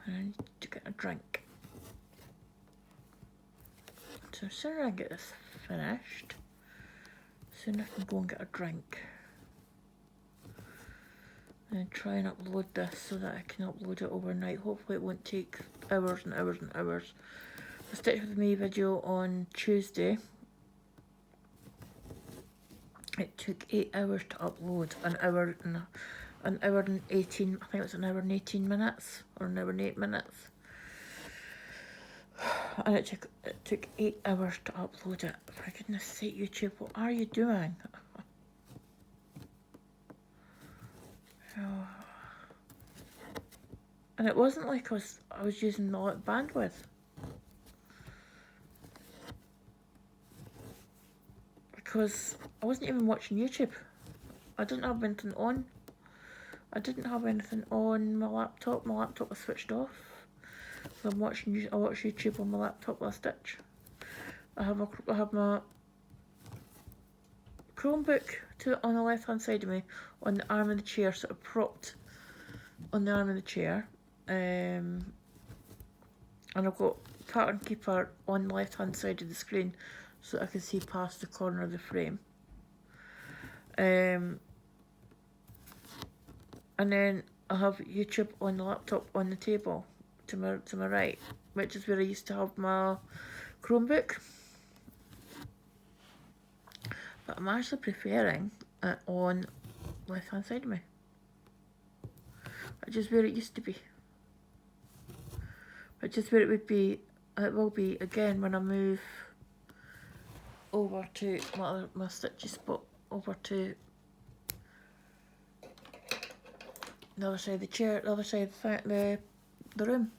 I need to get a drink. So as soon as I get this finished, soon I can go and get a drink. And try and upload this so that I can upload it overnight. Hopefully it won't take hours and hours and hours. The Stitch With Me video on Tuesday, it took 8 hours to upload. An hour and 18, I think it was an hour and 18 minutes, or an hour and 8 minutes. And it took 8 hours to upload it. For goodness sake, YouTube, what are you doing? And it wasn't like I was using a lot of bandwidth. Because I wasn't even watching YouTube. I didn't have anything on. I didn't have anything on my laptop. My laptop was switched off. So I watch YouTube on my laptop while I stitch. I have my Chromebook on the left hand side of me, on the arm of the chair, sort of propped on the arm of the chair. And I've got Pattern Keeper on the left hand side of the screen so I can see past the corner of the frame. And then I have YouTube on the laptop on the table to my right, which is where I used to have my Chromebook. But I'm actually preferring it on the left hand side of me, which is where it used to be. Which is where it will be again when I move over to my stitchy spot, over to the other side of the chair, the other side of the room.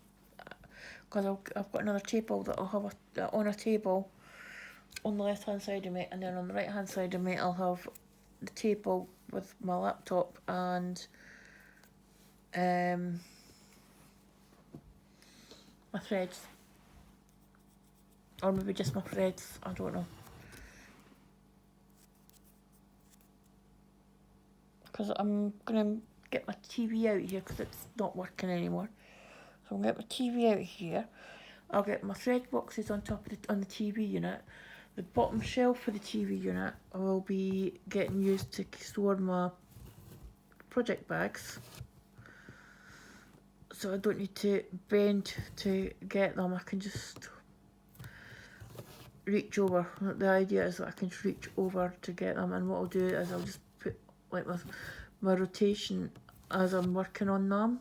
Because I've got another table that I'll have on a table on the left hand side of me, and then on the right hand side of me I'll have the table with my laptop and my threads, or maybe just my threads, I don't know. Because I'm going to get my TV out here because it's not working anymore. So I'm going to get my TV out here. I'll get my thread boxes on top of on the TV unit. The bottom shelf for the TV unit I will be getting used to store my project bags. So I don't need to bend to get them. I can just reach over. The idea is that I can reach over to get them, and what I'll do is I'll just put like my rotation as I'm working on them.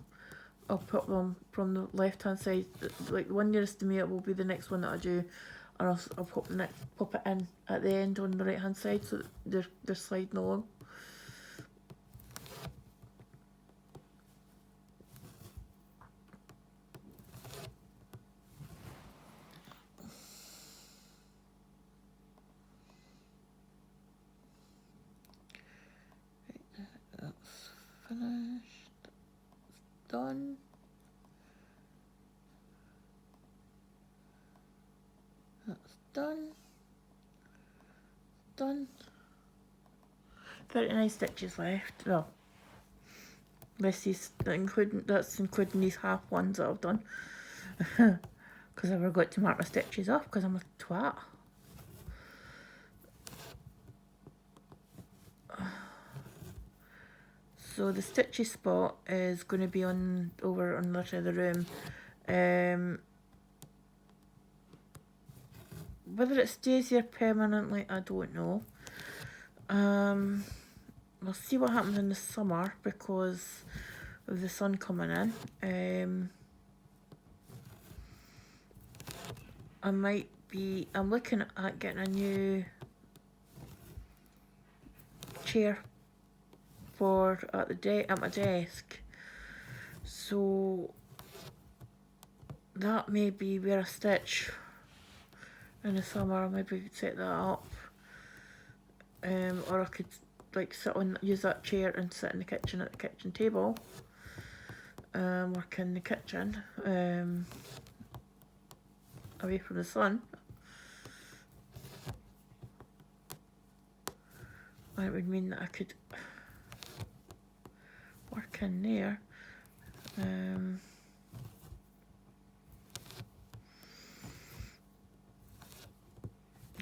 I'll put them from the left hand side, like the one nearest to me it will be the next one that I do, and I'll pop it in at the end on the right hand side so that they're sliding along. That's finished. That's done. That's done. Done. 39 stitches left. Well, this is that's including these half ones that I've done. Because I forgot to mark my stitches off because I'm a twat. So the stitchy spot is going to be over on the other side of the room. Whether it stays there permanently, I don't know. We'll see what happens in the summer because of the sun coming in. I'm looking at getting a new chair at my desk, so that may be where I stitch in the summer. Maybe set that up, or I could like use that chair and sit in the kitchen at the kitchen table, work in the kitchen, away from the sun. And it would mean that I could work in there. Do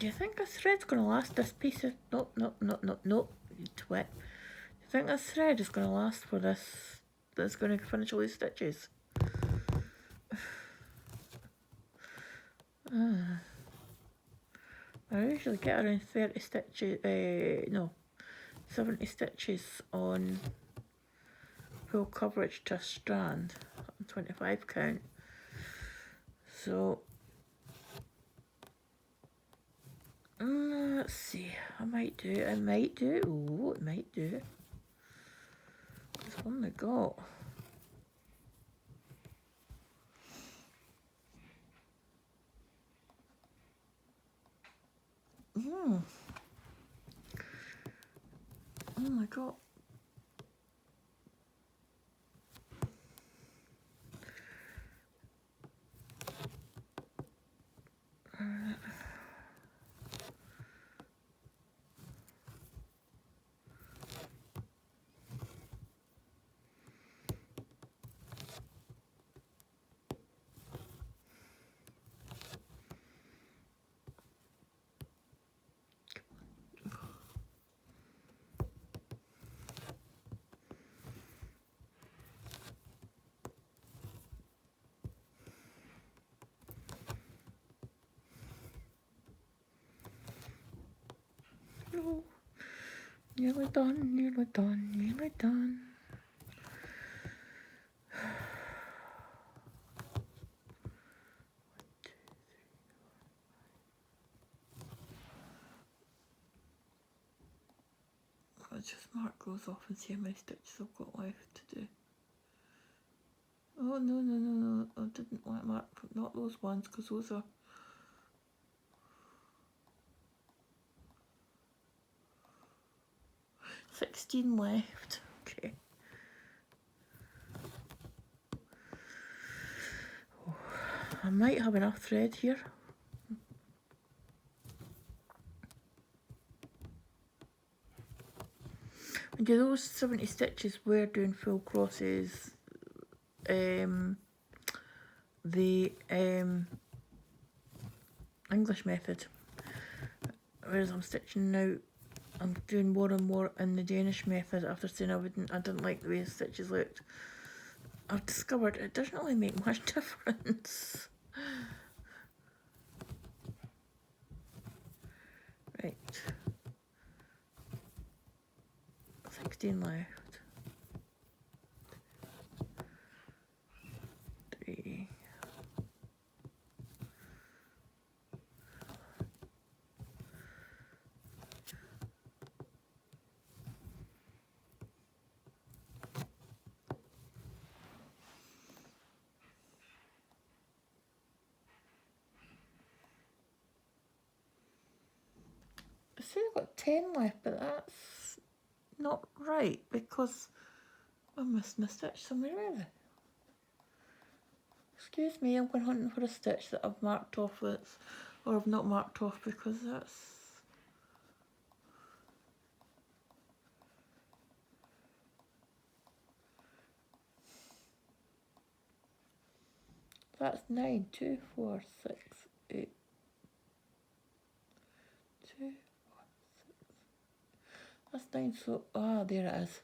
you think this thread's going to last this piece of... Nope, you twit. Do you think this thread is going to last for this? That's going to finish all these stitches? I usually get around 30 stitches, no, 70 stitches on full coverage to a strand, 25 count. So, let's see, I might do. Oh, it might do. There's one I got. Oh my god. No. Nearly done. I'll just mark those off and see how many stitches I've got left to do. Oh, no. I didn't want to mark, not those ones, because those are... $16 left. Okay. Oh, I might have enough thread here. And do those 70 stitches we're doing full crosses, the English method, whereas I'm stitching now, I'm doing more and more in the Danish method after saying I didn't like the way the stitches looked. I've discovered it doesn't really make much difference. Right. 16 left. 3. I see I've got 10 left, but that's not right because I missed my stitch somewhere either. Excuse me, I'm going hunting for a stitch that I've marked off with, or I've not marked off because that's 9, 2, 4, 6, 8, 2, 4, 6. That's 9, so, there it is.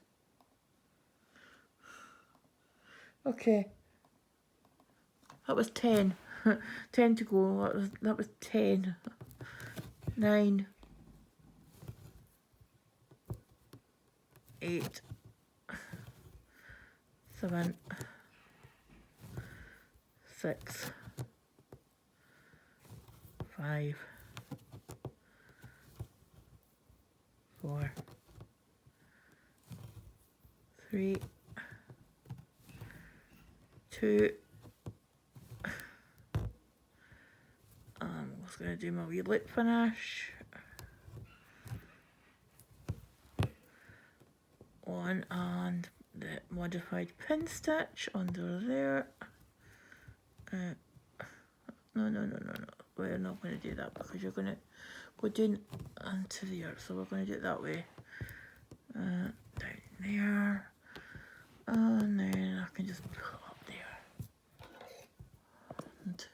Okay. That was 10. 10 to go. That was 10. 9. 8. 7. 6. 5. 4. 3. 2. I was going to do my wee lip finish. 1 and the modified pin stitch under there. No. We're not going to do that because you're going to go down into there. So we're going to do it that way. Down there. And then I can just pull up there. And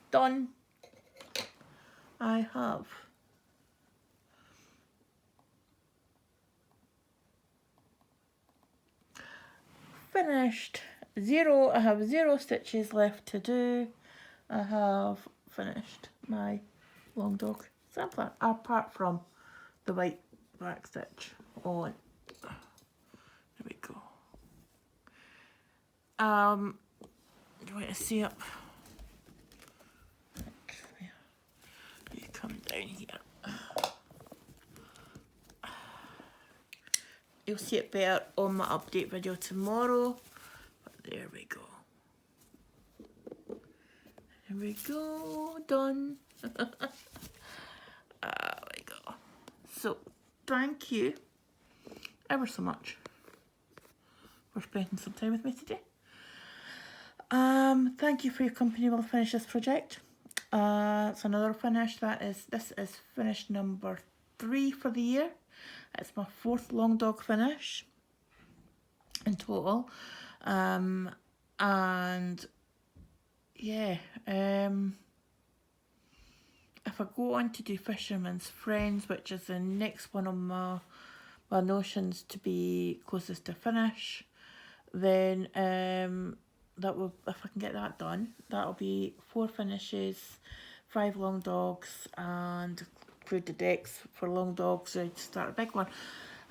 done. I have finished 0. I have 0 stitches left to do. I have finished my long dog sampler apart from the white back stitch on. There we go. Do you want to see up? You come down here. You'll see it better on my update video tomorrow. But there we go. There we go. Done. There we go. So, thank you ever so much for spending some time with me today. Thank you for your company while I finish this project. It's another finish. This is finish number 3 for the year. It's my 4th long dog finish in total. And yeah, if I go on to do Fisherman's Friends, which is the next one on my notions to be closest to finish, then that will, if I can get that done, that'll be 4 finishes, 5 long dogs, and include the decks for long dogs ready to start a big one.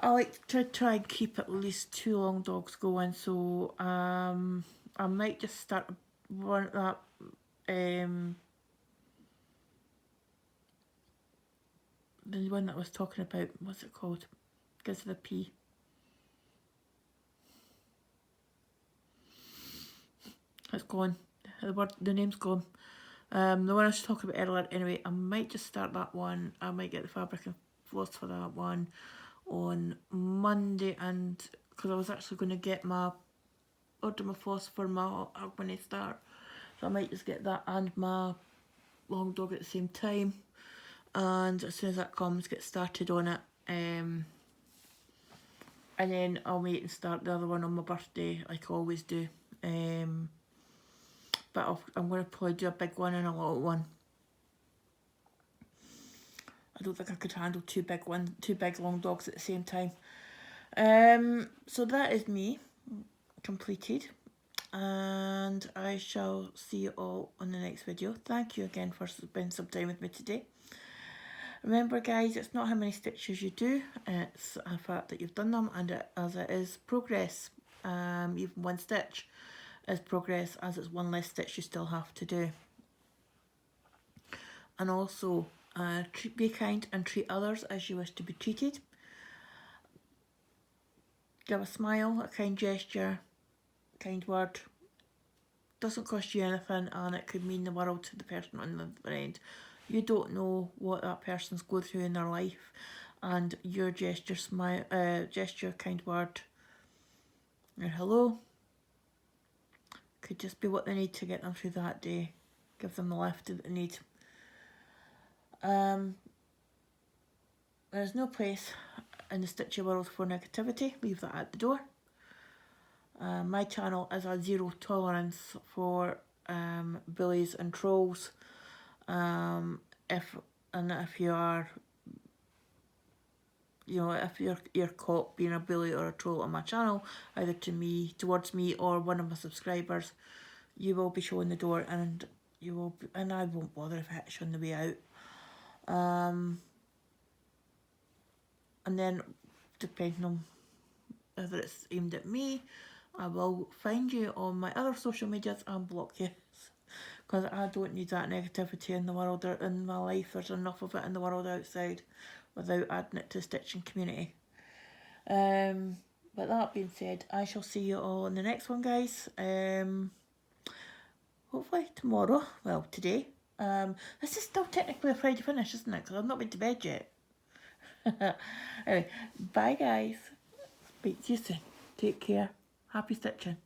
I like to try and keep at least 2 long dogs going, so I might just start one that the one that I was talking about, what's it called? Gives the P. It's gone. The name's gone. The one I was talking about earlier, anyway, I might just start that one. I might get the fabric and floss for that one on Monday, and because I was actually going to order my floss for my Harmony start, so I might just get that and my long dog at the same time, and as soon as that comes, get started on it, and then I'll wait and start the other one on my birthday like I always do. But I'm going to probably do a big one and a little one. I don't think I could handle two big long dogs at the same time. So that is me completed, and I shall see you all on the next video. Thank you again for spending some time with me today. Remember guys, it's not how many stitches you do, it's the fact that you've done them, and as it is progress. Even one stitch is progress, as it's one less stitch you still have to do. And also, be kind and treat others as you wish to be treated. Give a smile, a kind gesture, kind word. Doesn't cost you anything, and it could mean the world to the person on the other end. You don't know what that person's going through in their life, and your gesture, smile, gesture, kind word, your hello could just be what they need to get them through that day. Give them the lift that they need. There's no place in the stitchy world for negativity. Leave that at the door. My channel is a zero tolerance for bullies and trolls. If you are, you know, if you're caught being a bully or a troll on my channel, either towards me or one of my subscribers, you will be shown the door, and I won't bother if I hit you on the way out. And then depending on whether it's aimed at me, I will find you on my other social medias and block you, because I don't need that negativity in the world or in my life. There's enough of it in the world outside without adding it to the stitching community. But that being said, I shall see you all in the next one, guys. Hopefully tomorrow. Well, today. This is still technically a Friday finish, isn't it? Because I've not been to bed yet. Anyway, bye guys. Speak to you soon. Take care. Happy stitching.